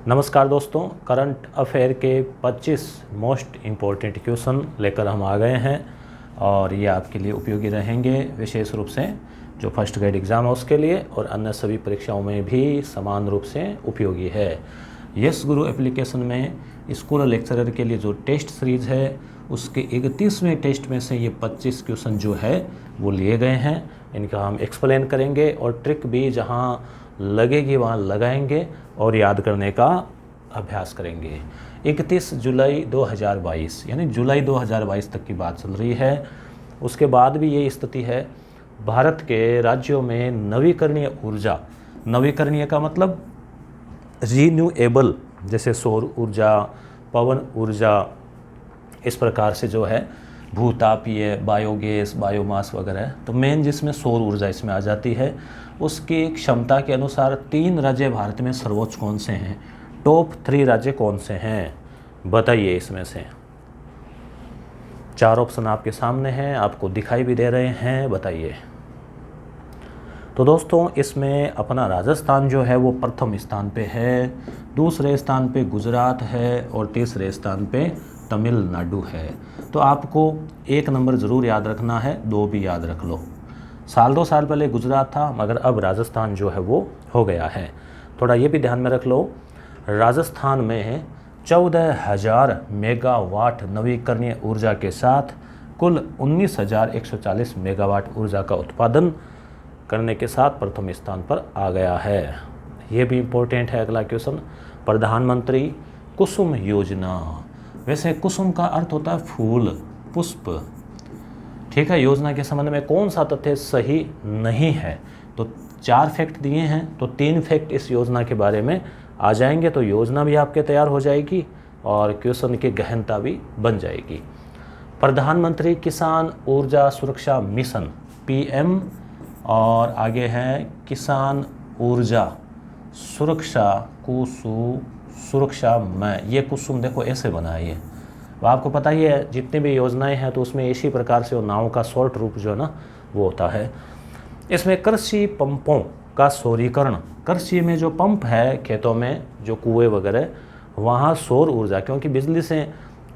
नमस्कार दोस्तों, current affair के 25 मोस्ट इम्पोर्टेंट क्वेश्चन लेकर हम आ गए हैं और ये आपके लिए उपयोगी रहेंगे, विशेष रूप से जो फर्स्ट ग्रेड एग्ज़ाम है उसके लिए और अन्य सभी परीक्षाओं में भी समान रूप से उपयोगी है। यस गुरु एप्लीकेशन में स्कूल लेक्चरर के लिए जो टेस्ट सीरीज़ है उसके 31वें टेस्ट में से ये 25 क्वेश्चन जो है वो लिए गए हैं। इनका हम एक्सप्लेन करेंगे और ट्रिक भी जहाँ लगेगी वहाँ लगाएंगे और याद करने का अभ्यास करेंगे। 31 जुलाई 2022 यानी जुलाई 2022 तक की बात चल रही है। उसके बाद भी ये स्थिति है। भारत के राज्यों में नवीकरणीय ऊर्जा, नवीकरणीय का मतलब रीन्यूएबल, जैसे सौर ऊर्जा, पवन ऊर्जा, इस प्रकार से जो है भूतापीय, बायोगैस, बायोमास वगैरह, तो मेन जिसमें सौर ऊर्जा इसमें आ जाती है। उसकी क्षमता के अनुसार 3 राज्य भारत में सर्वोच्च कौन से हैं? टॉप 3 राज्य कौन से हैं बताइए। इसमें से 4 ऑप्शन आपके सामने हैं, आपको दिखाई भी दे रहे हैं, बताइए। तो दोस्तों इसमें अपना राजस्थान जो है वो प्रथम स्थान पे है, दूसरे स्थान पे गुजरात है और तीसरे स्थान पे तमिलनाडु है। तो आपको 1 नंबर ज़रूर याद रखना है, 2 भी याद रख लो। साल 2 साल पहले गुजरात था मगर अब राजस्थान जो है वो हो गया है। थोड़ा ये भी ध्यान में रख लो, राजस्थान में 14,000 मेगावाट नवीकरणीय ऊर्जा के साथ कुल 19,140 मेगावाट ऊर्जा का उत्पादन करने के साथ प्रथम स्थान पर आ गया है। ये भी इम्पोर्टेंट है। अगला क्वेश्चन, प्रधानमंत्री कुसुम योजना। वैसे कुसुम का अर्थ होता है फूल, पुष्प, ठीक है। योजना के संबंध में कौन सा तथ्य सही नहीं है? तो 4 फैक्ट दिए हैं, तो 3 फैक्ट इस योजना के बारे में आ जाएंगे, तो योजना भी आपके तैयार हो जाएगी और क्वेश्चन की गहनता भी बन जाएगी। प्रधानमंत्री किसान ऊर्जा सुरक्षा मिशन, पीएम, और आगे है किसान ऊर्जा सुरक्षा, सुरक्षा में, ये कुसुम देखो ऐसे बना है। ये आपको पता ही है, जितनी भी योजनाएं हैं तो उसमें इसी प्रकार से वो नाम का शॉर्ट रूप जो है ना वो होता है। इसमें कृषि पंपों का सौरीकरण, कृषि में जो पंप है खेतों में, जो कुएं वगैरह, वहाँ सौर ऊर्जा, क्योंकि बिजली से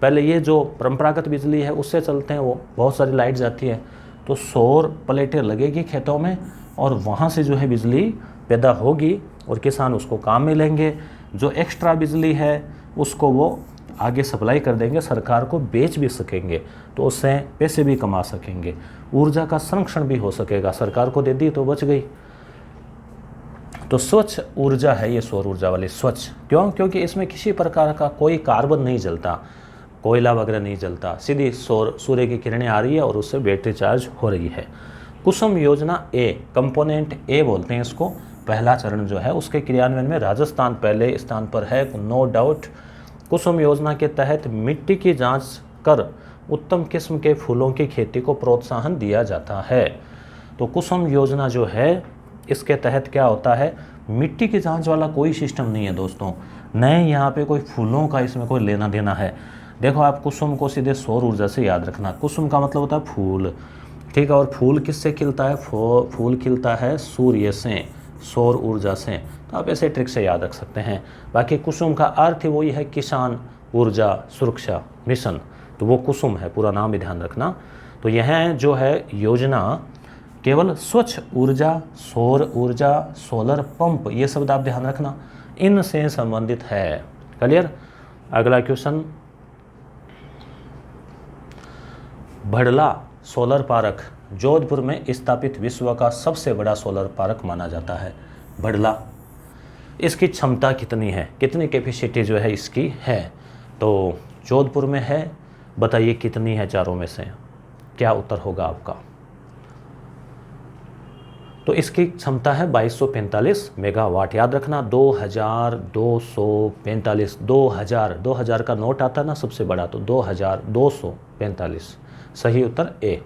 पहले ये जो परंपरागत बिजली है उससे चलते हैं, वो बहुत सारी लाइट जाती है, तो सौर प्लेटें लगेगी खेतों में और वहाँ से जो है बिजली पैदा होगी और किसान उसको काम में लेंगे। जो एक्स्ट्रा बिजली है उसको वो आगे सप्लाई कर देंगे, सरकार को बेच भी सकेंगे, तो उससे पैसे भी कमा सकेंगे, ऊर्जा का संरक्षण भी हो सकेगा। सरकार को दे दी तो बच गई। तो स्वच्छ ऊर्जा है ये सौर ऊर्जा वाली। स्वच्छ क्यों? क्योंकि इसमें किसी प्रकार का कोई कार्बन नहीं जलता, कोयला वगैरह नहीं जलता, सीधी सूर्य की किरणें आ रही है और उससे बैटरी चार्ज हो रही है। कुसुम योजना ए, कंपोनेंट ए बोलते हैं इसको, पहला चरण जो है उसके क्रियान्वयन में राजस्थान पहले स्थान पर है, नो डाउट। कुसुम योजना के तहत मिट्टी की जांच कर उत्तम किस्म के फूलों की खेती को प्रोत्साहन दिया जाता है। तो कुसुम योजना जो है इसके तहत क्या होता है, मिट्टी की जांच वाला कोई सिस्टम नहीं है दोस्तों, नहीं यहाँ पे कोई फूलों का इसमें कोई लेना देना है। देखो आप कुसुम को सीधे सौर ऊर्जा से याद रखना। कुसुम का मतलब होता है फूल, ठीक है। और फूल किससे खिलता है? फूल खिलता है सूर्य से, सौर ऊर्जा से। तो आप ऐसे ट्रिक से याद रख सकते हैं। बाकी कुसुम का अर्थ ही वही है, किसान ऊर्जा सुरक्षा मिशन, तो वो कुसुम है, पूरा नाम भी ध्यान रखना। तो यह जो है योजना केवल स्वच्छ ऊर्जा, सौर ऊर्जा, सोलर पंप, ये शब्द आप ध्यान रखना, इनसे संबंधित है। क्लियर? अगला question, Bhadla solar park Jodhpur में स्थापित विश्व का सबसे बड़ा सोलर पार्क माना जाता है। भड़ला, इसकी क्षमता कितनी है, कितनी कैपेसिटी जो है इसकी है? तो जोधपुर में है, बताइए कितनी है चारों में से, क्या उत्तर होगा आपका? तो इसकी क्षमता है 2245 मेगावाट। याद रखना 2245, 2000 का नोट आता है ना सबसे बड़ा, तो 2245 सही उत्तर ए।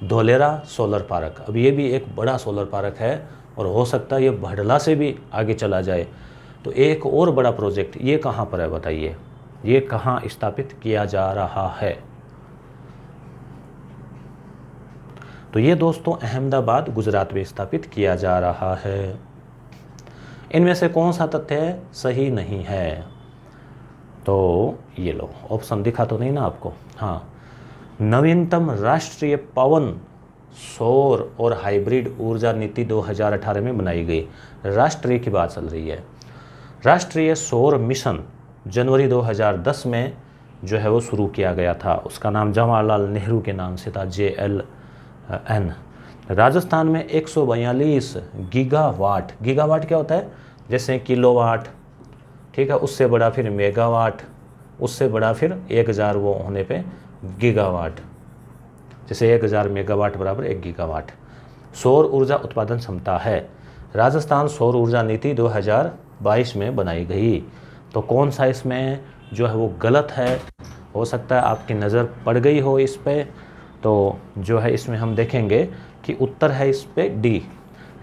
धोलेरा सोलर पार्क, अब ये भी एक बड़ा सोलर पार्क है और हो सकता है ये भड़ला से भी आगे चला जाए। तो एक और बड़ा प्रोजेक्ट ये कहाँ पर है बताइए, ये कहाँ स्थापित किया जा रहा है? तो ये दोस्तों अहमदाबाद गुजरात में स्थापित किया जा रहा है। इनमें से कौन सा तथ्य सही नहीं है? तो ये लो, ऑप्शन दिखा तो नहीं ना आपको? हाँ, नवीनतम राष्ट्रीय पवन, सौर और हाइब्रिड ऊर्जा नीति 2018 में बनाई गई। राष्ट्रीय की बात चल रही है। राष्ट्रीय सौर मिशन जनवरी 2010 में जो है वो शुरू किया गया था। उसका नाम जवाहरलाल नेहरू के नाम से था, JLN। राजस्थान में 142 गीगावाट, गीगावाट क्या होता है? जैसे किलोवाट, ठीक है, उससे बड़ा फिर मेगावाट, उससे बड़ा फिर 1000 वो होने पे गीगावाट, जैसे 1000 मेगावाट बराबर 1 गीगावाट सौर ऊर्जा उत्पादन क्षमता है। राजस्थान सौर ऊर्जा नीति 2022 में बनाई गई। तो कौन सा इसमें जो है वो गलत है? हो सकता है आपकी नज़र पड़ गई हो इस पे, तो जो है इसमें हम देखेंगे कि उत्तर है इस पे डी।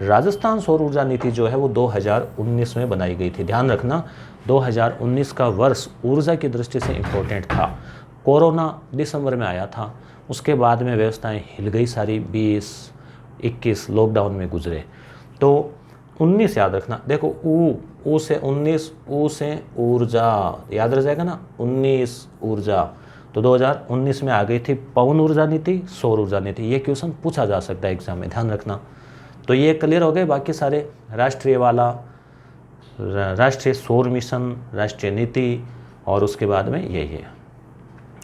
राजस्थान सौर ऊर्जा नीति जो है वो 2019 में बनाई गई थी। ध्यान रखना, 2019 का वर्ष ऊर्जा की दृष्टि से इम्पोर्टेंट था। कोरोना दिसंबर में आया था, उसके बाद में व्यवस्थाएं हिल गई सारी, 20-21 लॉकडाउन में गुजरे। तो 19 याद रखना, देखो ऊ से 19, ऊ से ऊर्जा याद रह जाएगा ना, 19 ऊर्जा। तो 2019 में आ गई थी पवन ऊर्जा नीति, सौर ऊर्जा नीति। ये क्वेश्चन पूछा जा सकता है एग्जाम में, ध्यान रखना। तो ये क्लियर हो गए। बाकी सारे राष्ट्रीय वाला, राष्ट्रीय सौर मिशन, राष्ट्रीय नीति, और उसके बाद में यही है।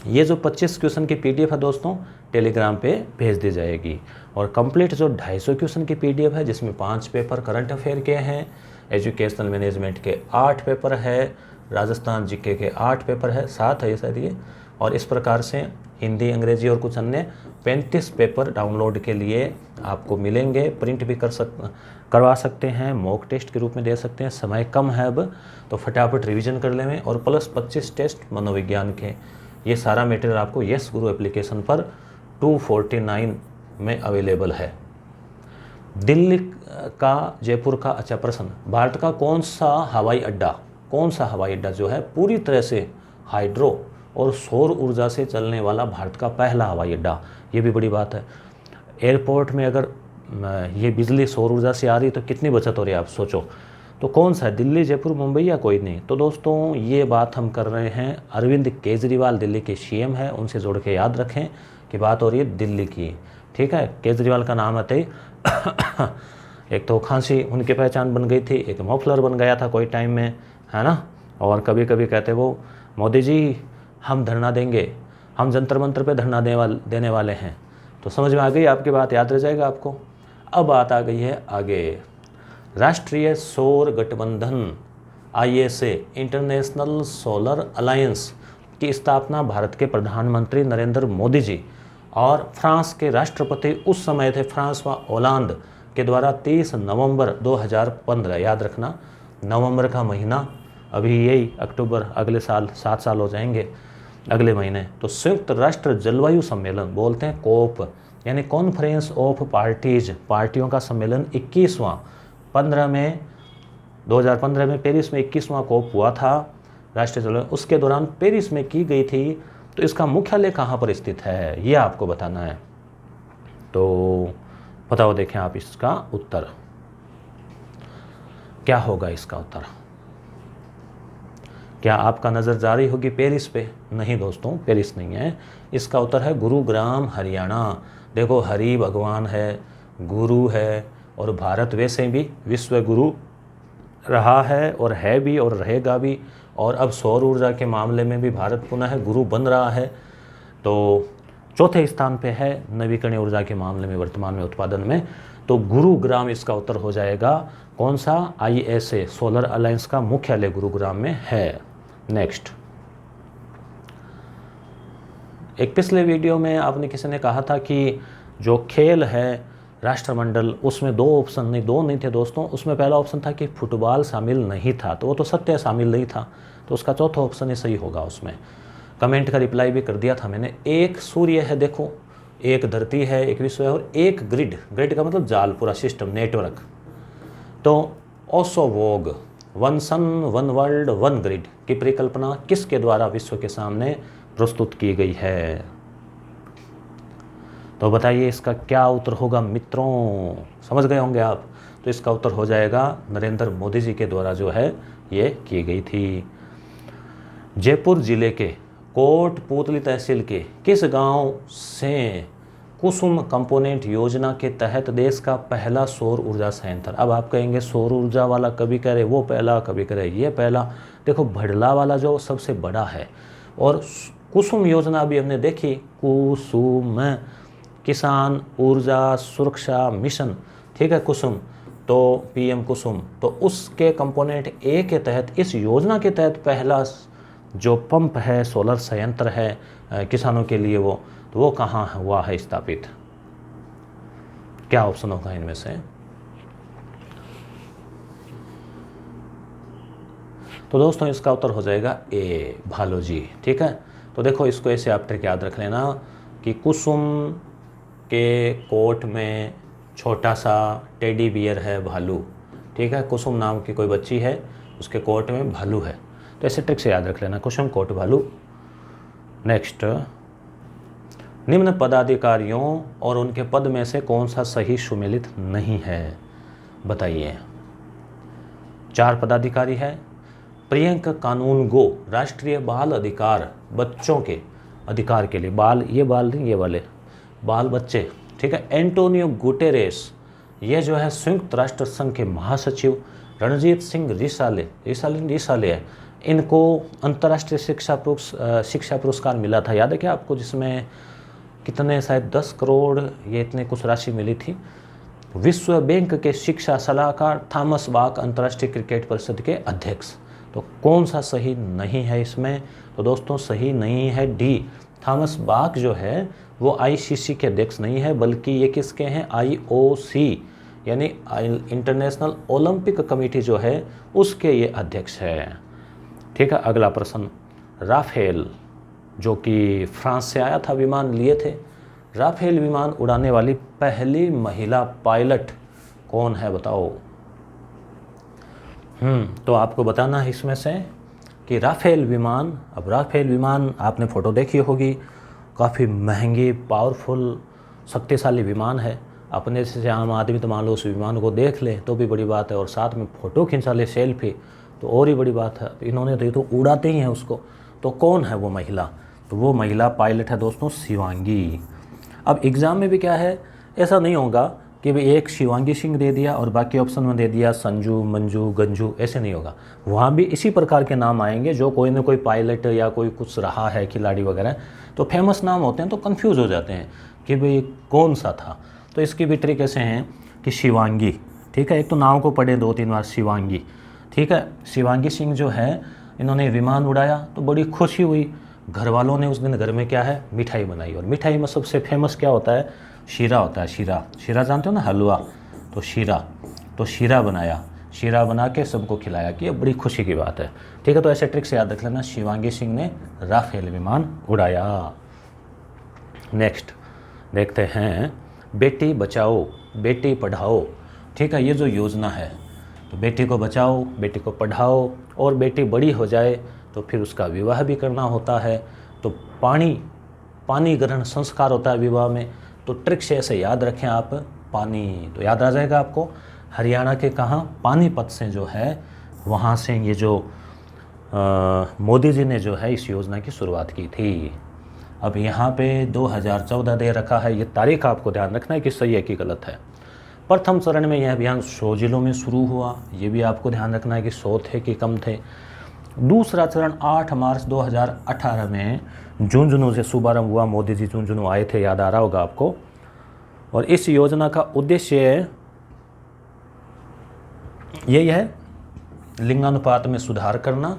ये जो 25 क्वेश्चन की PDF है दोस्तों, टेलीग्राम पे भेज दी जाएगी। और कंप्लीट जो 250 क्वेश्चन की PDF है, जिसमें 5 पेपर करंट अफेयर के हैं, एजुकेशनल मैनेजमेंट के 8 पेपर है, राजस्थान GK के 8 पेपर है, 7 है शायद ये, और इस प्रकार से हिंदी, अंग्रेजी और कुछ अन्य 35 पेपर डाउनलोड के लिए आपको मिलेंगे। प्रिंट भी करवा सकते हैं, मॉक टेस्ट के रूप में दे सकते हैं। समय कम है अब, तो फटाफट रिवीजन कर लें। और प्लस 25 टेस्ट मनोविज्ञान के। ये सारा मटेरियल आपको यस गुरु एप्लीकेशन पर 249 में अवेलेबल है। दिल्ली का, जयपुर का, अच्छा प्रश्न, भारत का कौन सा हवाई अड्डा जो है पूरी तरह से हाइड्रो और सौर ऊर्जा से चलने वाला भारत का पहला हवाई अड्डा? ये भी बड़ी बात है। एयरपोर्ट में अगर ये बिजली सौर ऊर्जा से आ रही तो कितनी बचत हो रही है आप सोचो। तो कौन सा है, दिल्ली, जयपुर, मुंबई या कोई नहीं? तो दोस्तों ये बात हम कर रहे हैं, अरविंद केजरीवाल दिल्ली के CM है, उनसे जोड़ के याद रखें कि बात हो रही है दिल्ली की। ठीक है, केजरीवाल का नाम आते ही एक तो खांसी उनकी पहचान बन गई थी, एक मफलर बन गया था कोई टाइम में, है ना। और कभी कभी कहते वो, मोदी जी हम धरना देंगे, हम जंतर मंतर पे धरना देने वाले हैं। तो समझ में आ गई आपकी बात, याद रह जाएगा आपको। अब बात आ गई है आगे। राष्ट्रीय सौर गठबंधन ISA, इंटरनेशनल सोलर अलायंस की स्थापना भारत के प्रधानमंत्री नरेंद्र मोदी जी और फ्रांस के राष्ट्रपति उस समय थे फ्रांसवा ओलांद के द्वारा 30 नवंबर 2015, याद रखना, नवंबर का महीना, अभी यही अक्टूबर, अगले साल 7 साल हो जाएंगे अगले महीने। तो संयुक्त राष्ट्र जलवायु सम्मेलन बोलते हैं COP, यानी कॉन्फ्रेंस ऑफ पार्टीज, पार्टियों का सम्मेलन 21वां 2015 में पेरिस में 21वां COP हुआ था राष्ट्रीय जलवायु, उसके दौरान पेरिस में की गई थी। तो इसका मुख्यालय कहाँ पर स्थित है ये आपको बताना है। तो बताओ, देखें आप इसका उत्तर क्या होगा। इसका उत्तर क्या आपका नज़र जा रही होगी पेरिस पे? नहीं दोस्तों, पेरिस नहीं है। इसका उत्तर है गुरुग्राम, हरियाणा। देखो, हरि भगवान है, गुरु है, और भारत वैसे भी विश्व गुरु रहा है और है भी और रहेगा भी। और अब सौर ऊर्जा के मामले में भी भारत पुनः गुरु बन रहा है। तो चौथे स्थान पे है नवीकरणीय ऊर्जा के मामले में वर्तमान में उत्पादन में। तो गुरुग्राम इसका उत्तर हो जाएगा। कौन सा? ISA सोलर अलायंस का मुख्यालय गुरुग्राम में है। नेक्स्ट, एक पिछले वीडियो में आपने किसी ने कहा था कि जो खेल है राष्ट्रमंडल, उसमें दो नहीं थे दोस्तों। उसमें पहला ऑप्शन था कि फुटबॉल शामिल नहीं था, तो वो तो सत्य शामिल नहीं था, तो उसका चौथा ऑप्शन ही सही होगा। उसमें कमेंट का रिप्लाई भी कर दिया था मैंने। एक सूर्य है, देखो, एक धरती है, एक विश्व है, और एक ग्रिड, ग्रिड का मतलब जाल, पूरा सिस्टम, नेटवर्क। तो ओसोवोग, one sun one world one grid की परिकल्पना किसके द्वारा विश्व के सामने प्रस्तुत की गई है? तो बताइए इसका क्या उत्तर होगा मित्रों, समझ गए होंगे आप। तो इसका उत्तर हो जाएगा नरेंद्र मोदी जी के द्वारा जो है ये की गई थी। जयपुर जिले के कोटपूतली तहसील के किस गांव से कुसुम कंपोनेंट योजना के तहत देश का पहला सौर ऊर्जा संयंत्र। अब आप कहेंगे सौर ऊर्जा वाला कभी कह रहे वो पहला, कभी कह रहे ये पहला। देखो भड़ला वाला जो सबसे बड़ा है, और कुसुम योजना अभी हमने देखी, कुसुम किसान ऊर्जा सुरक्षा मिशन, ठीक है, कुसुम तो पीएम कुसुम, तो उसके कंपोनेंट ए के तहत इस योजना के तहत पहला जो पंप है, सोलर संयंत्र है किसानों के लिए तो वो कहाँ हुआ है स्थापित? क्या ऑप्शन होगा इनमें से? तो दोस्तों इसका उत्तर हो जाएगा ए, भालूजी। ठीक है, तो देखो इसको ऐसे आप ट्रिक याद रख लेना कि कुसुम के कोट में छोटा सा टेडी बियर है भालू। ठीक है, कुसुम नाम की कोई बच्ची है, उसके कोट में भालू है, तो ऐसे ट्रिक से याद रख लेना, कुसुम कोट भालू। नेक्स्ट, निम्न पदाधिकारियों और उनके पद में से कौन सा सही सुमेलित नहीं है? बताइए। 4 पदाधिकारी है। प्रियंका कानून गो राष्ट्रीय बाल अधिकार, बच्चों के अधिकार के लिए, बाल ये बाल नहीं, ये वाले बाल बच्चे। ठीक है, एंटोनियो गुटेरेस, ये जो है संयुक्त राष्ट्र संघ के महासचिव। रणजीत सिंह रिसाले है, इनको अंतर्राष्ट्रीय शिक्षा पुरस्कार मिला था, याद है क्या आपको? जिसमें कितने, शायद 10 करोड़ ये इतने कुछ राशि मिली थी। विश्व बैंक के शिक्षा सलाहकार, थॉमस बाक अंतर्राष्ट्रीय क्रिकेट परिषद के अध्यक्ष। तो कौन सा सही नहीं है इसमें? तो दोस्तों सही नहीं है डी, थॉमस बाक जो है वो आईसीसी के अध्यक्ष नहीं है, बल्कि ये किसके हैं? आईओसी यानी इंटरनेशनल ओलंपिक कमेटी जो है उसके ये अध्यक्ष है। ठीक है, अगला प्रश्न, राफेल जो कि फ्रांस से आया था, विमान लिए थे, राफेल विमान उड़ाने वाली पहली महिला पायलट कौन है? बताओ। तो आपको बताना है इसमें से कि राफेल विमान, अब राफेल विमान आपने फ़ोटो देखी होगी, काफ़ी महंगी, पावरफुल, शक्तिशाली विमान है। अपने से आम आदमी तो मान लो उस विमान को देख ले तो भी बड़ी बात है, और साथ में फ़ोटो खिंचा ले सेल्फी तो और ही बड़ी बात है। इन्होंने तो उड़ाते ही हैं उसको। तो कौन है वो महिला? तो वो महिला पायलट है दोस्तों शिवांगी। अब एग्ज़ाम में भी क्या है, ऐसा नहीं होगा कि भाई एक शिवांगी सिंह दे दिया और बाकी ऑप्शन में दे दिया संजू, मंजू, गंजू, ऐसे नहीं होगा। वहाँ भी इसी प्रकार के नाम आएंगे जो कोई ना कोई पायलट या कोई कुछ रहा है, खिलाड़ी वगैरह, तो फेमस नाम होते हैं तो कंफ्यूज हो जाते हैं कि भाई कौन सा था। तो इसकी भी ट्रिक ऐसे हैं कि शिवांगी, ठीक है, एक तो नाम को पढ़े 2-3 बार शिवांगी। ठीक है, शिवांगी सिंह जो है इन्होंने विमान उड़ाया तो बड़ी खुशी हुई। घर वालों ने उस दिन घर में क्या है, मिठाई बनाई, और मिठाई में सबसे फेमस क्या होता है? शीरा होता है। शीरा जानते हो ना, हलवा, तो शीरा बनाया, शीरा बना के सबको खिलाया कि ये बड़ी खुशी की बात है। ठीक है, तो ऐसे ट्रिक से याद रख लेना, शिवांगी सिंह ने राफेल विमान उड़ाया। नेक्स्ट देखते हैं, बेटी बचाओ बेटी पढ़ाओ। ठीक है, ये जो योजना है, तो बेटी को बचाओ, बेटी को पढ़ाओ, और बेटी बड़ी हो जाए तो फिर उसका विवाह भी करना होता है। तो पानी ग्रहण संस्कार होता है विवाह में। तो ट्रिक से ऐसे याद रखें आप, पानी, तो याद आ जाएगा आपको। हरियाणा के कहाँ? पानीपत से जो है, वहाँ से ये जो मोदी जी ने जो है इस योजना की शुरुआत की थी। अब यहाँ पे 2014 दे रखा है, ये तारीख आपको ध्यान रखना है कि सही है कि गलत है। प्रथम चरण में यह अभियान 100 जिलों में शुरू हुआ, ये भी आपको ध्यान रखना है कि 100 थे कि कम थे। दूसरा चरण 8 मार्च 2018 में झुंझुनू से शुभारंभ हुआ। मोदी जी झुंझुनू आए थे, याद आ रहा होगा आपको। और इस योजना का उद्देश्य यही है, लिंगानुपात में सुधार करना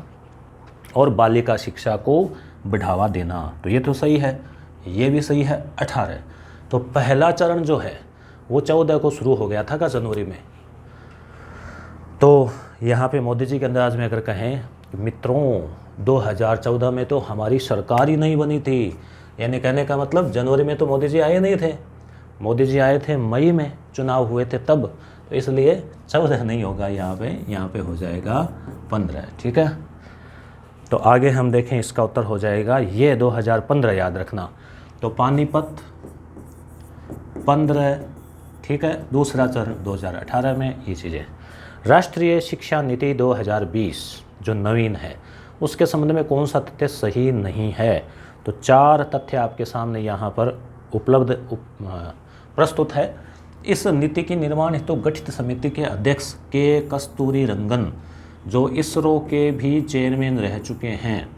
और बालिका शिक्षा को बढ़ावा देना। तो ये तो सही है, ये भी सही है। 18, तो पहला चरण जो है वो 14 को शुरू हो गया था का जनवरी में। तो यहाँ पे मोदी जी के अंदाज में अगर कहें, मित्रों 2014 में तो हमारी सरकार ही नहीं बनी थी, यानी कहने का मतलब जनवरी में तो मोदी जी आए नहीं थे, मोदी जी आए थे मई में, चुनाव हुए थे तब। तो इसलिए 14 नहीं होगा यहाँ पे हो जाएगा 15। ठीक है, तो आगे हम देखें, इसका उत्तर हो जाएगा ये 2015, याद रखना। तो पानीपत 15 ठीक है। दूसरा चरण 2018 में ये चीज़ें। राष्ट्रीय शिक्षा नीति 2020 जो नवीन है, उसके संबंध में कौन सा तथ्य सही नहीं है? तो 4 तथ्य आपके सामने यहाँ पर उपलब्ध प्रस्तुत है। इस नीति की निर्माण हेतु गठित समिति के अध्यक्ष के कस्तूरी रंगन, जो इसरो के भी चेयरमैन रह चुके हैं।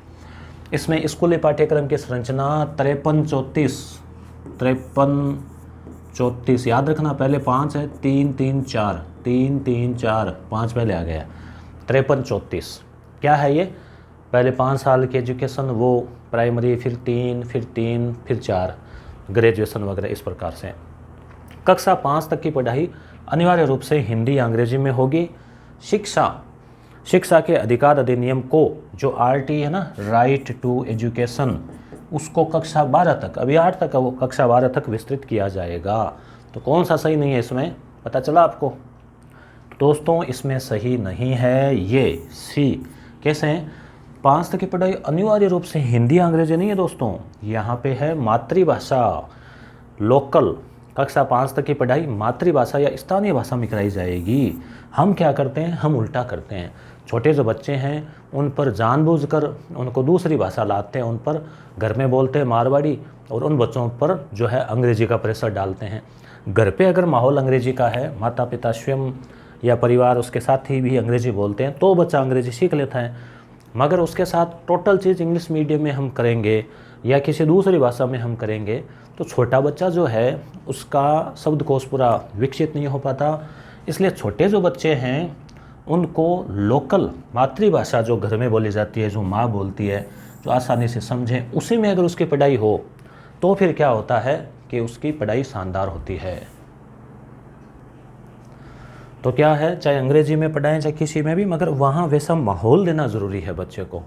इसमें स्कूली पाठ्यक्रम की संरचना 53-34 याद रखना, पहले 5 है, 3-3-4, 3-3-4, 5 पहले आ गया, 53-34। क्या है ये? पहले 5 साल की एजुकेशन, वो प्राइमरी, फिर 3, फिर 4 ग्रेजुएशन वगैरह, इस प्रकार से। कक्षा 5 तक की पढ़ाई अनिवार्य रूप से हिंदी या अंग्रेजी में होगी। शिक्षा के अधिकार अधिनियम को, जो RT है ना, राइट टू एजुकेशन, उसको कक्षा 12 तक, अभी 8 तक है वो, कक्षा 12 तक विस्तृत किया जाएगा। तो कौन सा सही नहीं है इसमें, पता चला आपको? दोस्तों इसमें सही नहीं है ये C। कैसे? 5 तक की पढ़ाई अनिवार्य रूप से हिंदी अंग्रेजी नहीं है दोस्तों, यहाँ पे है मातृभाषा, लोकल। कक्षा 5 तक की पढ़ाई मातृभाषा या स्थानीय भाषा में कराई जाएगी। हम क्या करते हैं, हम उल्टा करते हैं। छोटे जो बच्चे हैं उन पर जानबूझकर उनको दूसरी भाषा लाते हैं, उन पर घर में बोलते हैं मारवाड़ी, और उन बच्चों पर जो है अंग्रेजी का प्रेशर डालते हैं। घर पे अगर माहौल अंग्रेजी का है, माता पिता स्वयं या परिवार उसके साथी भी अंग्रेजी बोलते हैं, तो बच्चा अंग्रेजी सीख लेता है। मगर उसके साथ टोटल चीज़ इंग्लिश मीडियम में हम करेंगे या किसी दूसरी भाषा में हम करेंगे, तो छोटा बच्चा जो है उसका शब्दकोश पूरा विकसित नहीं हो पाता। इसलिए छोटे जो बच्चे हैं उनको लोकल मातृभाषा जो घर में बोली जाती है, जो माँ बोलती है, जो आसानी से समझें, उसी में अगर उसकी पढ़ाई हो तो फिर क्या होता है कि उसकी पढ़ाई शानदार होती है। तो क्या है, चाहे अंग्रेजी में पढ़ाएं चाहे किसी में भी, मगर वहाँ वैसा माहौल देना ज़रूरी है बच्चे को।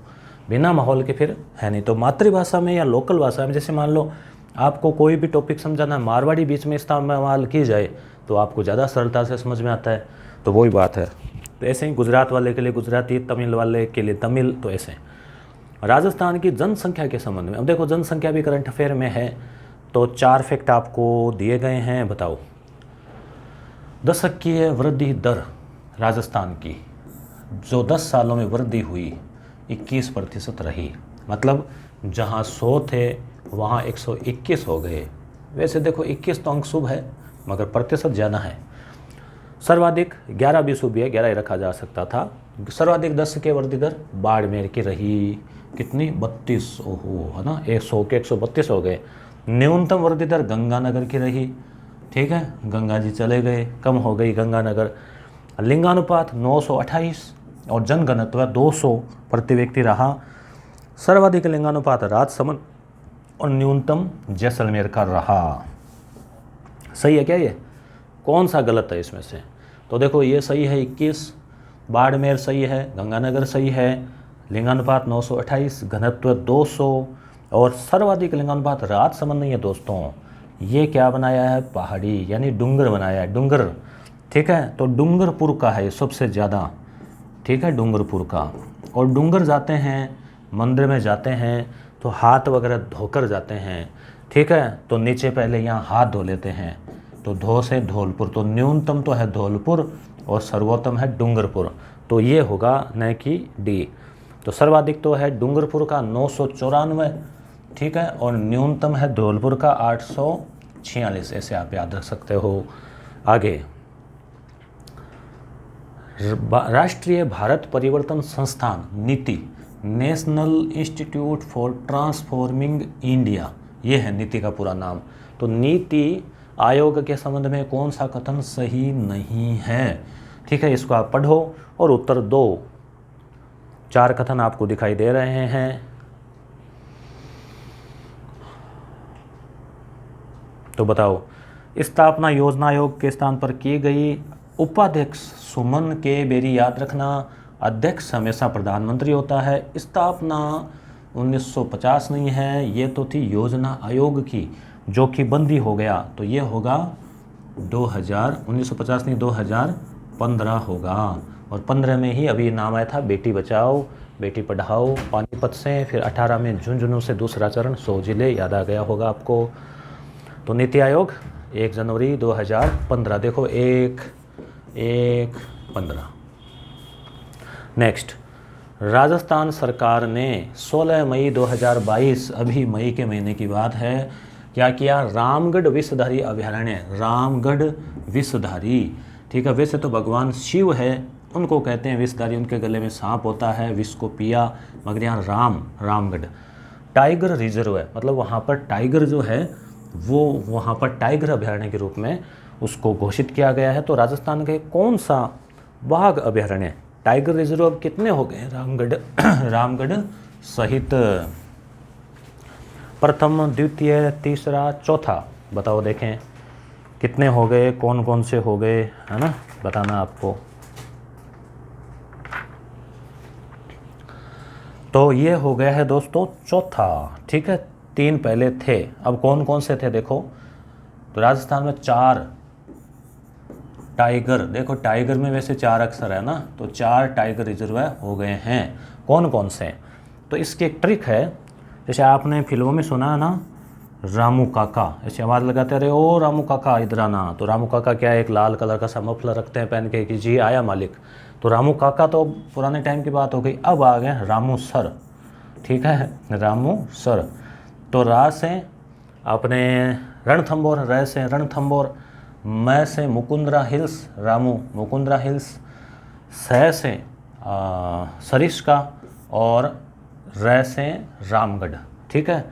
बिना माहौल के फिर है नहीं। तो मातृभाषा में या लोकल भाषा में, जैसे मान लो आपको कोई भी टॉपिक समझाना है, मारवाड़ी बीच में इस्तेमाल की जाए तो आपको ज़्यादा सरलता से समझ में आता है। तो वही बात है। तो ऐसे ही गुजरात वाले के लिए गुजराती, तमिल वाले के लिए तमिल, तो ऐसे। राजस्थान की जनसंख्या के संबंध में, अब देखो जनसंख्या भी करंट अफेयर में है, तो 4 फैक्ट आपको दिए गए हैं। बताओ, दशकीय वृद्धि दर राजस्थान की, जो 10 सालों में वृद्धि हुई, 21% रही। मतलब जहाँ 100 थे वहाँ 121 हो गए। वैसे देखो 21 तो अंक शुभ है, मगर प्रतिशत ज़्यादा है। सर्वाधिक 11 भी शुभ है, 11 ही रखा जा सकता था। सर्वाधिक 10 के वृद्धि दर बाड़मेर की रही, कितनी? 32। ओहो, है ना, 100 के 132 हो गए। न्यूनतम वृद्धि दर गंगानगर की रही, ठीक है, गंगा जी चले गए, कम हो गई गंगानगर। लिंगानुपात 928 और जनघनत्व 200 प्रति व्यक्ति रहा। सर्वाधिक लिंगानुपात राजसमंद और न्यूनतम जैसलमेर का रहा। सही है क्या ये? कौन सा गलत है इसमें से? तो देखो ये सही है 21, बाड़मेर सही है, गंगानगर सही है, लिंगानुपात 928, घनत्व 200 और सर्वाधिक लिंगानुपात राजसमंद नहीं है दोस्तों। ये क्या बनाया है? पहाड़ी, यानी डूंगर बनाया है, डूंगर, ठीक है। तो डूंगरपुर का है सबसे ज़्यादा, ठीक है, डूंगरपुर का। और डूंगर जाते हैं, मंदिर में जाते हैं तो हाथ वगैरह धोकर जाते हैं, ठीक है। तो नीचे पहले यहाँ हाथ धो लेते हैं, तो धो से धौलपुर। तो न्यूनतम तो है धौलपुर और सर्वोत्तम है डूंगरपुर, तो ये होगा न कि डी। तो सर्वाधिक तो है डूंगरपुर का 994, ठीक है, और न्यूनतम है धौलपुर का 846। ऐसे आप याद रख सकते हो। आगे, राष्ट्रीय भारत परिवर्तन संस्थान नीति, national institute for transforming India, ये है नीति का पूरा नाम। तो नीति आयोग के संबंध में कौन सा कथन सही नहीं है, ठीक है, इसको आप पढ़ो और उत्तर दो। 4 कथन आपको दिखाई दे रहे हैं। तो बताओ, स्थापना योजना आयोग के स्थान पर की गई। उपाध्यक्ष सुमन के बेरी याद रखना, अध्यक्ष हमेशा प्रधानमंत्री होता है। स्थापना 1950 नहीं है, ये तो थी योजना आयोग की, जो कि बंदी हो गया। तो ये होगा 1950 नहीं, 2015 होगा। और 15 में ही अभी नाम आया था बेटी बचाओ बेटी पढ़ाओ, पानीपत से। फिर 18 में झुंझुनू से दूसरा चरण, 100 जिले, याद आ गया होगा आपको। तो नीति आयोग 1 जनवरी 2015, देखो 1/1/15। नेक्स्ट, राजस्थान सरकार ने 16 मई 2022, अभी मई के महीने की बात है, क्या किया? रामगढ़ विषधारी अभयारण्य, रामगढ़ विषधारी, ठीक है। वैसे तो भगवान शिव है, उनको कहते हैं विषधारी, उनके गले में सांप होता है, विष को पिया, मगर यहाँ रामगढ़ टाइगर रिजर्व है, मतलब वहाँ पर टाइगर जो है वो वहाँ पर टाइगर अभयारण्य के रूप में उसको घोषित किया गया है। तो राजस्थान के कौन सा बाघ अभयारण्य, टाइगर रिजर्व अब कितने हो गए? रामगढ़ सहित प्रथम, द्वितीय, तीसरा, चौथा, बताओ देखें कितने हो गए, कौन कौन से हो गए, है ना, बताना आपको। तो ये हो गया है दोस्तों चौथा, ठीक है। 3 पहले थे, अब कौन कौन से थे देखो। तो राजस्थान में 4 टाइगर, देखो टाइगर में वैसे 4 अक्षर है ना, तो 4 टाइगर रिजर्व हो गए हैं। कौन कौन से? तो इसकी एक ट्रिक है, जैसे आपने फिल्मों में सुना है ना, रामू काका, ऐसे आवाज़ लगाते रहे, ओ रामू काका इधर आना। तो रामू काका क्या है, एक लाल कलर का सा मफलर रखते हैं पहन के कि जी आया मालिक। तो रामू काका तो पुराने टाइम की बात हो गई, अब आ गए रामू सर, ठीक है, रामू सर। तो रा से अपने रणथंबोर, र से रणथंबोर, मैं से मुकुंदरा हिल्स, रामू मुकुंदरा हिल्स, सह से सरिस्का, और र से रामगढ़, ठीक है।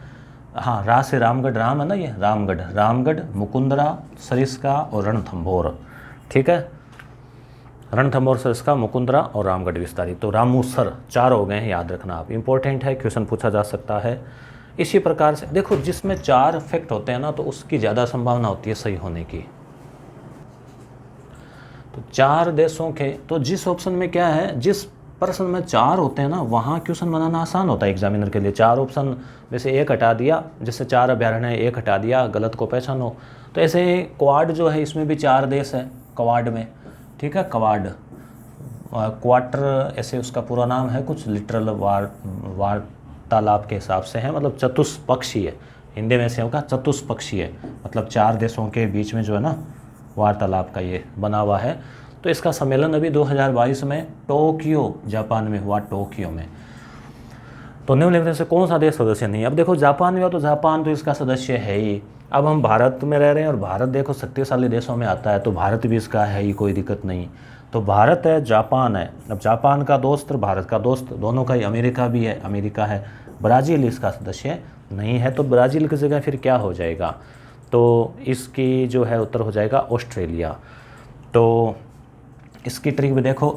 हाँ, रा से रामगढ़, राम है ना ये, रामगढ़, मुकुंदरा, सरिस्का और रणथंबोर, ठीक है। रणथंबोर, सरिस्का, मुकुंदरा और रामगढ़ विस्तारी। तो रामूसर 4 हो गए हैं, याद रखना आप, इंपॉर्टेंट है, क्वेश्चन पूछा जा सकता है। इसी प्रकार से देखो, जिसमें 4 फैक्ट होते हैं ना, तो उसकी ज़्यादा संभावना होती है सही होने की। तो 4 देशों के, तो जिस ऑप्शन में क्या है, जिस प्रश्न में 4 होते हैं ना, वहाँ क्वेश्चन बनाना आसान होता है एग्जामिनर के लिए। 4 ऑप्शन वैसे 1 हटा दिया, जैसे 4 अभ्यारण्य है, 1 हटा दिया, गलत को पहचानो। तो ऐसे क्वाड जो है, इसमें भी 4 देश है क्वाड में, ठीक है। क्वार्टर ऐसे उसका पूरा नाम है, कुछ लिटरल वार्तालाप के हिसाब से है, मतलब चतुष्पक्षीय, हिंदी में ऐसे होगा चतुष्पक्षीय, मतलब 4 देशों के बीच में जो है ना वार्तालाप का ये बना हुआ है। तो इसका सम्मेलन अभी 2022 में टोक्यो, जापान में हुआ, टोक्यो में। तो निम्नलिखित से कौन सा देश सदस्य नहीं है? अब देखो जापान में हो, तो जापान तो इसका सदस्य है ही। अब हम भारत में रह रहे हैं, और भारत देखो शक्तिशाली देशों में आता है, तो भारत भी इसका है ही, कोई दिक्कत नहीं। तो भारत है, जापान है, अब जापान का दोस्त और भारत का दोस्त दोनों का ही, अमेरिका भी है, अमेरिका है, ब्राज़ील इसका सदस्य नहीं है। तो ब्राज़ील की जगह फिर क्या हो जाएगा? तो इसकी जो है उत्तर हो जाएगा ऑस्ट्रेलिया। तो इसकी ट्रिक भी देखो,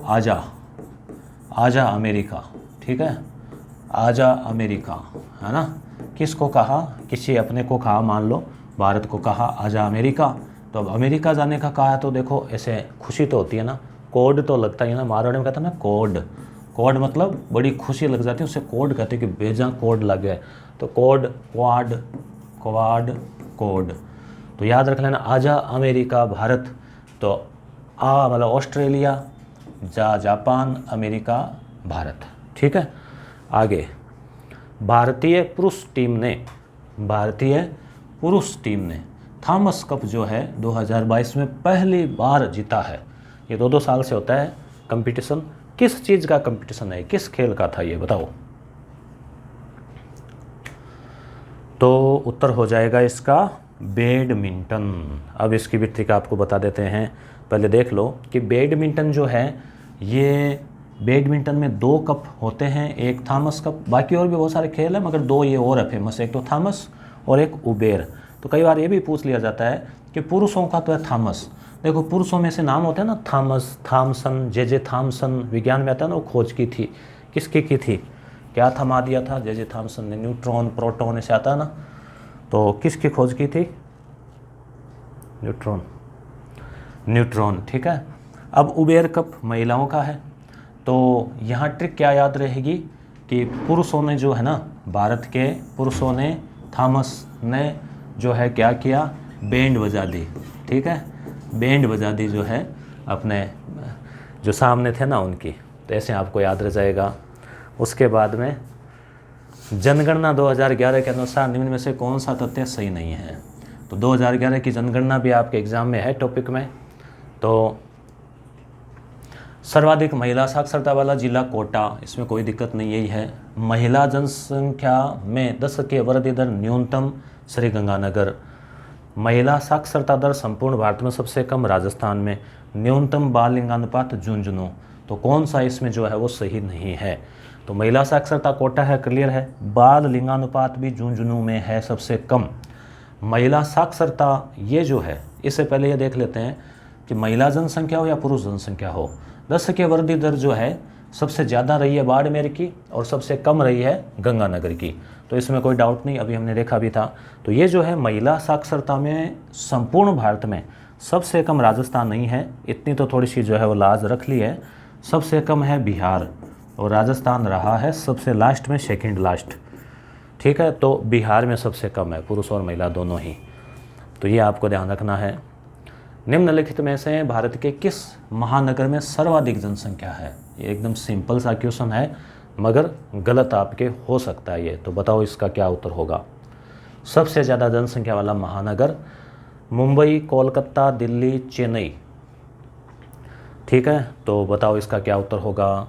आजा अमेरिका, ठीक है, आजा अमेरिका, है ना। किसको कहा? किसी अपने को कहा, मान लो भारत को कहा आजा अमेरिका। तो अब अमेरिका जाने का कहा है, तो देखो ऐसे खुशी तो होती है ना, कोड तो लगता ही है ना, मारवाड़ी में कहते हैं ना कोड मतलब बड़ी खुशी लग जाती है, उससे कोड कहते हैं कि बेजा कोड लग गया। तो कोड, तो याद रख लेना, आजा अमेरिका भारत, तो आ मतलब ऑस्ट्रेलिया, जापान, अमेरिका, भारत, ठीक है। आगे, भारतीय पुरुष टीम ने थॉमस कप जो है 2022 में पहली बार जीता है। ये 2-2 साल से होता है कंपटीशन। किस चीज़ का कंपटीशन है, किस खेल का था ये बताओ? तो उत्तर हो जाएगा इसका बैडमिंटन। अब इसकी भी ट्रिक आपको बता देते हैं। पहले देख लो कि बैडमिंटन जो है, ये बैडमिंटन में 2 कप होते हैं, एक थॉमस कप, बाकी और भी बहुत सारे खेल हैं, मगर 2 ये और है फेमस, एक तो थॉमस और एक उबेर। तो कई बार ये भी पूछ लिया जाता है कि पुरुषों का तो है थॉमस। देखो पुरुषों में से नाम होते हैं ना, थॉमस, थॉमसन, जे थॉमसन, विज्ञान में आता है ना, वो खोज की थी, किसकी की थी, क्या थमा दिया था जे थॉमसन ने, न्यूट्रॉन, प्रोटॉन ऐसे आता है ना, तो किसकी खोज की थी? न्यूट्रॉन, ठीक है। अब उबेर कप महिलाओं का है। तो यहाँ ट्रिक क्या याद रहेगी कि पुरुषों ने जो है ना, भारत के पुरुषों ने, थॉमस ने जो है क्या किया, बैंड बजा दी, ठीक है, बैंड बजा दी जो है अपने जो सामने थे ना उनकी। तो ऐसे आपको याद रह जाएगा। उसके बाद में जनगणना 2011 के अनुसार निम्न में से कौन सा तथ्य सही नहीं है? तो 2011 की जनगणना भी आपके एग्ज़ाम में है टॉपिक में। तो सर्वाधिक महिला साक्षरता वाला जिला कोटा, इसमें कोई दिक्कत नहीं, यही है। महिला जनसंख्या में 10 के वृद्धि दर न्यूनतम श्रीगंगानगर। महिला साक्षरता दर संपूर्ण भारत में सबसे कम राजस्थान में। न्यूनतम बाल लिंगानुपात झुंझुनू। तो कौन सा इसमें जो है वो सही नहीं है। तो महिला साक्षरता कोटा है, क्लियर है। बाल लिंगानुपात भी झुंझुनू में है सबसे कम। महिला साक्षरता ये जो है, इससे पहले ये देख लेते हैं कि महिला जनसंख्या हो या पुरुष जनसंख्या हो, 10 के वृद्धि दर जो है सबसे ज़्यादा रही है बाड़मेर की और सबसे कम रही है गंगानगर की। तो इसमें कोई डाउट नहीं, अभी हमने देखा भी था। तो ये जो है महिला साक्षरता में संपूर्ण भारत में सबसे कम राजस्थान नहीं है, इतनी तो थोड़ी सी जो है वो लाज रख ली है। सबसे कम है बिहार और राजस्थान रहा है सबसे लास्ट में, सेकंड लास्ट। ठीक है, तो बिहार में सबसे कम है, पुरुष और महिला दोनों ही। तो ये आपको ध्यान रखना है। निम्नलिखित में से भारत के किस महानगर में सर्वाधिक जनसंख्या है। ये एकदम सिंपल सा क्वेश्चन है मगर गलत आपके हो सकता है ये। तो बताओ इसका क्या उत्तर होगा। सबसे ज़्यादा जनसंख्या वाला महानगर मुंबई, कोलकाता, दिल्ली, चेन्नई। ठीक है, तो बताओ इसका क्या उत्तर होगा।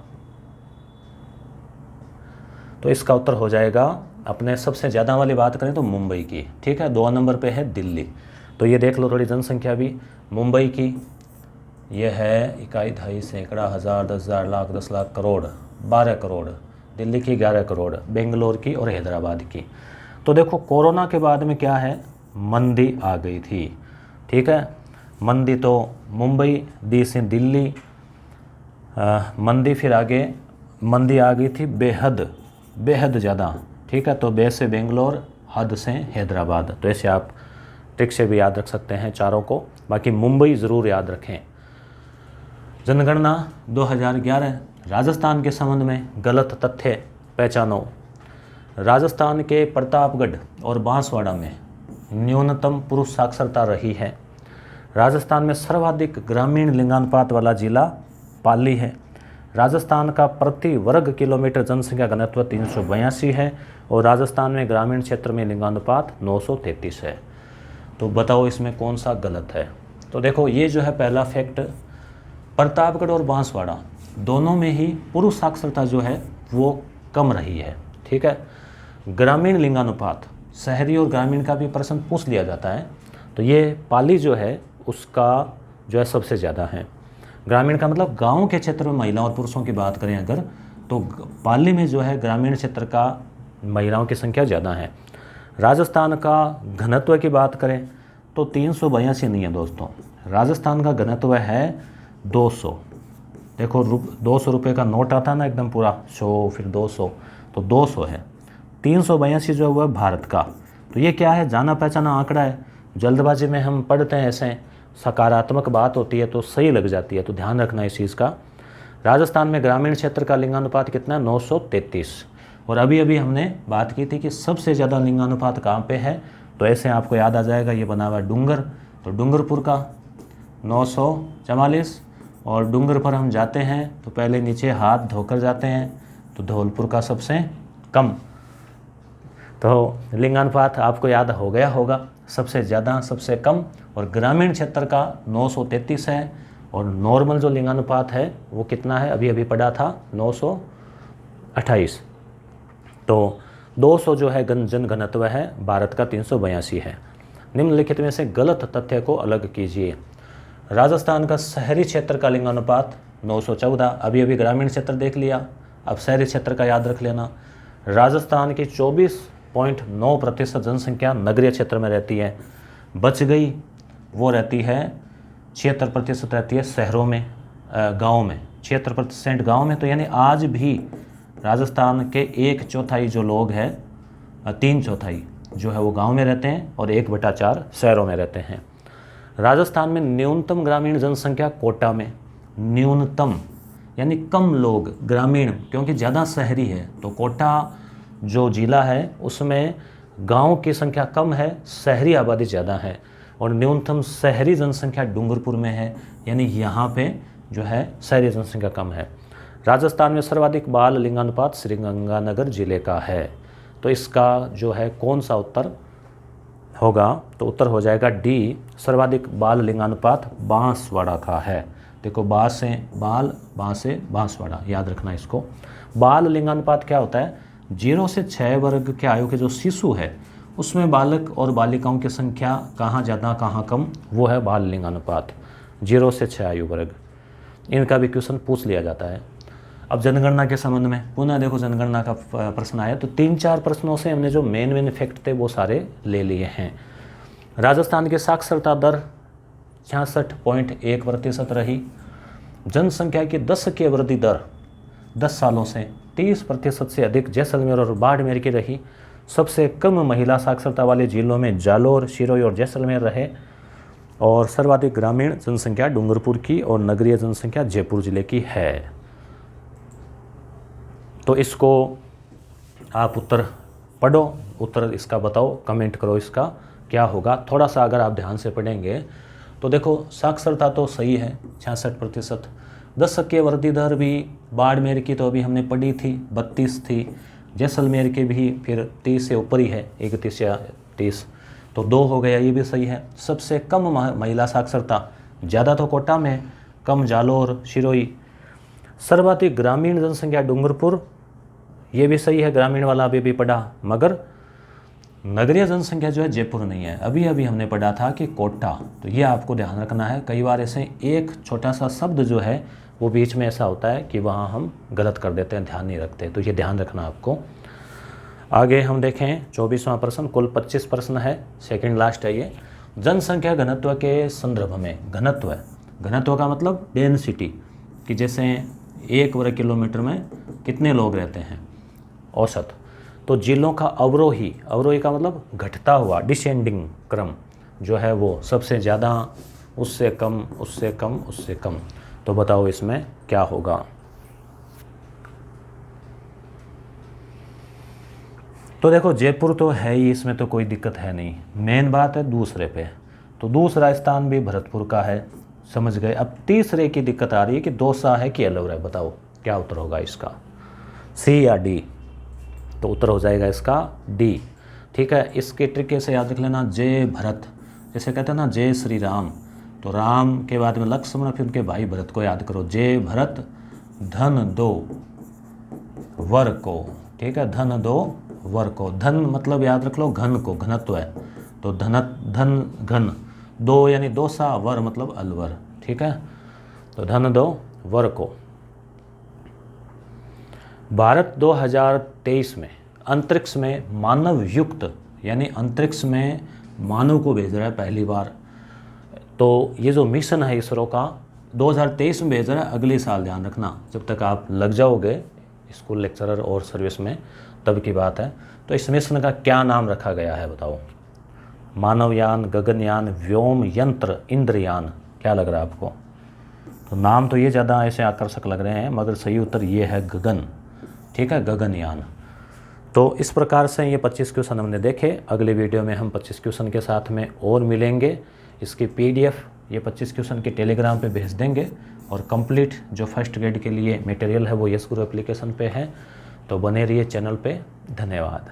तो इसका उत्तर हो जाएगा, अपने सबसे ज़्यादा वाली बात करें तो मुंबई की। ठीक है, 2 नंबर पे है दिल्ली। तो ये देख लो थोड़ी जनसंख्या भी। मुंबई की ये है 21, 22, सैकड़ा, हज़ार, 10,000, लाख, 10 लाख, करोड़, 12 करोड़। दिल्ली की 11 करोड़, बेंगलोर की और हैदराबाद की। तो देखो कोरोना के बाद में क्या है, मंदी आ गई थी। ठीक है, मंदी तो मुंबई, दी से दिल्ली, मंदी, फिर आगे मंदी आ गई थी बेहद ज़्यादा। ठीक है, तो बे से बेंगलोर, हद से हैदराबाद। तो ऐसे आप ट्रिक से भी याद रख सकते हैं चारों को। बाकी मुंबई ज़रूर याद रखें। जनगणना 2011 राजस्थान के संबंध में गलत तथ्य पहचानो। राजस्थान के प्रतापगढ़ और बांसवाड़ा में न्यूनतम पुरुष साक्षरता रही है। राजस्थान में सर्वाधिक ग्रामीण लिंगानुपात वाला जिला पाली है। राजस्थान का प्रति वर्ग किलोमीटर जनसंख्या घनत्व 382 है और राजस्थान में ग्रामीण क्षेत्र में लिंगानुपात 933 है। तो बताओ इसमें कौन सा गलत है। तो देखो ये जो है पहला फैक्ट, प्रतापगढ़ और बांसवाड़ा दोनों में ही पुरुष साक्षरता जो है वो कम रही है। ठीक है, ग्रामीण लिंगानुपात, शहरी और ग्रामीण का भी प्रश्न पूछ लिया जाता है। तो ये पाली जो है उसका जो है सबसे ज़्यादा है। ग्रामीण का मतलब गांव के क्षेत्र में महिला और पुरुषों की बात करें अगर, तो पाली में जो है ग्रामीण क्षेत्र का महिलाओं की संख्या ज़्यादा है। राजस्थान का घनत्व की बात करें तो 382 नहीं है दोस्तों, राजस्थान का घनत्व है 200। देखो 200 रुपये का नोट आता है ना एकदम पूरा 100 फिर 200, तो 200 है। 382 जो है वो है भारत का। तो ये क्या है, जाना पहचाना आंकड़ा है। जल्दबाजी में हम पढ़ते हैं, ऐसे सकारात्मक बात होती है तो सही लग जाती है, तो ध्यान रखना इस चीज़ का। राजस्थान में ग्रामीण क्षेत्र का लिंगानुपात कितना है, 933। और अभी अभी हमने बात की थी कि सबसे ज़्यादा लिंगानुपात कहाँ पे है, तो ऐसे आपको याद आ जाएगा, ये बना हुआ डूंगर, तो डूंगरपुर का 944। और डूंगर पर हम जाते हैं तो पहले नीचे हाथ धोकर जाते हैं, तो धौलपुर का सबसे कम। तो लिंगानुपात आपको याद हो गया होगा, सबसे ज़्यादा सबसे कम, और ग्रामीण क्षेत्र का 933 है। और नॉर्मल जो लिंगानुपात है वो कितना है, अभी अभी पढ़ा था 928। तो 200 जो है जन घनत्व है, भारत का 382 है। निम्नलिखित में से गलत तथ्य को अलग कीजिए। राजस्थान का शहरी क्षेत्र का लिंगानुपात 914, अभी अभी ग्रामीण क्षेत्र देख लिया, अब शहरी क्षेत्र का याद रख लेना। राजस्थान की 24.9% जनसंख्या नगरीय क्षेत्र में रहती है, बच गई वो रहती है 76% रहती है शहरों में, गाँव में 76% गाँव में। तो यानी आज भी राजस्थान के 1/4 जो लोग हैं, 3/4 जो है वो गांव में रहते हैं और 1/4 शहरों में रहते हैं। राजस्थान में न्यूनतम ग्रामीण जनसंख्या कोटा में, न्यूनतम यानी कम लोग ग्रामीण, क्योंकि ज़्यादा शहरी है। तो कोटा जो जिला है उसमें गांव की संख्या कम है, शहरी आबादी ज़्यादा है। और न्यूनतम शहरी जनसंख्या डूंगरपुर में है, यानी यहाँ पे जो है शहरी जनसंख्या कम है। राजस्थान में सर्वाधिक बाल लिंगानुपात श्रीगंगानगर जिले का है। तो इसका जो है कौन सा उत्तर होगा तो उत्तर हो जाएगा डी, सर्वाधिक बाल लिंगानुपात बांसवाड़ा का है। देखो बा से बाल, बा से बांसवाड़ा, याद रखना इसको। बाल लिंगानुपात क्या होता है, 0 से 6 वर्ग के आयु के जो शिशु है उसमें बालक और बालिकाओं की संख्या कहाँ ज़्यादा कहाँ कम, वो है बाल लिंगानुपात, 0 से 6 आयु वर्ग। इनका भी क्वेश्चन पूछ लिया जाता है। अब जनगणना के संबंध में पुनः देखो जनगणना का प्रश्न आया, तो 3-4 प्रश्नों से हमने जो मेन फैक्ट थे वो सारे ले लिए हैं। राजस्थान की साक्षरता दर 66.1% रही। जनसंख्या की 10 की वृद्धि दर 10 सालों से 30% से अधिक जैसलमेर और बाड़मेर की रही। सबसे कम महिला साक्षरता वाले जिलों में जालोर, सिरोही और जैसलमेर रहे। और सर्वाधिक ग्रामीण जनसंख्या डूंगरपुर की और नगरीय जनसंख्या जयपुर जिले की है। तो इसको आप उत्तर पढ़ो, उत्तर इसका बताओ, कमेंट करो इसका क्या होगा। थोड़ा सा अगर आप ध्यान से पढ़ेंगे तो देखो साक्षरता तो सही है 66%। 10 की वृद्धि दर भी बाड़मेर की तो अभी हमने पढ़ी थी 32 थी, जैसलमेर की भी फिर 30 से ऊपर ही है, 31 या 30, तो 2 हो गया, ये भी सही है। सबसे कम महिला साक्षरता, ज़्यादा तो कोटा में, कम जालोर, सिरोही। सर्वाधिक ग्रामीण जनसंख्या डूंगरपुर, ये भी सही है, ग्रामीण वाला अभी भी पढ़ा, मगर नगरीय जनसंख्या जो है जयपुर नहीं है। अभी अभी हमने पढ़ा था कि कोटा, तो ये आपको ध्यान रखना है। कई बार ऐसे एक छोटा सा शब्द जो है वो बीच में ऐसा होता है कि वहाँ हम गलत कर देते हैं, ध्यान नहीं रखते, तो ये ध्यान रखना आपको। आगे हम देखें 24वां प्रश्न, कुल 25 प्रश्न है, सेकंड लास्ट है ये। जनसंख्या घनत्व के संदर्भ में, घनत्व का मतलब डेंसिटी, कि जैसे 1 वर्ग किलोमीटर में कितने लोग रहते हैं औसत, तो जिलों का अवरोही का मतलब घटता हुआ, डिसेंडिंग क्रम जो है वो सबसे ज़्यादा, उससे कम, उससे कम, उससे कम। तो बताओ इसमें क्या होगा। तो देखो जयपुर तो है ही, इसमें तो कोई दिक्कत है नहीं। मेन बात है दूसरे पे, तो दूसरा स्थान भी भरतपुर का है, समझ गए। अब तीसरे की दिक्कत आ रही है कि दौसा है कि अलवर है, बताओ क्या उत्तर होगा इसका, सी या डी। तो उत्तर हो जाएगा इसका डी, ठीक है। इसके ट्रिक से याद रख लेना, जय भरत, जैसे कहते हैं ना जय श्री राम, तो राम के बाद में लक्ष्मण, फिर उनके भाई भरत को याद करो, जय भरत धन दो वर को, ठीक है, धन दो वर को। धन मतलब याद रख लो घन को, घनत्व है, तो धन घन, दो यानी दोसा, वर मतलब अलवर, ठीक है, तो धन दो वर को। भारत 2023 में अंतरिक्ष में मानव युक्त, यानी अंतरिक्ष में मानव को भेज रहा है पहली बार। तो ये जो मिशन है इसरो का 2023 में भेज रहा है, अगले साल, ध्यान रखना, जब तक आप लग जाओगे स्कूल लेक्चरर और सर्विस में तब की बात है। तो इस मिशन का क्या नाम रखा गया है बताओ, मानवयान, गगनयान, व्योम यंत्र, इंद्रयान, क्या लग रहा है आपको। तो नाम तो ये ज़्यादा ऐसे आकर्षक लग रहे हैं, मगर सही उत्तर ये है गगन, ठीक है, गगनयान। तो इस प्रकार से ये 25 क्वेश्चन हमने देखे। अगले वीडियो में हम 25 क्वेश्चन के साथ में और मिलेंगे। इसकी PDF ये 25 क्वेश्चन के टेलीग्राम पे भेज देंगे, और कंप्लीट जो फर्स्ट ग्रेड के लिए मटेरियल है वो यस गुरु एप्लीकेशन पे है। तो बने रहिए चैनल पे, धन्यवाद।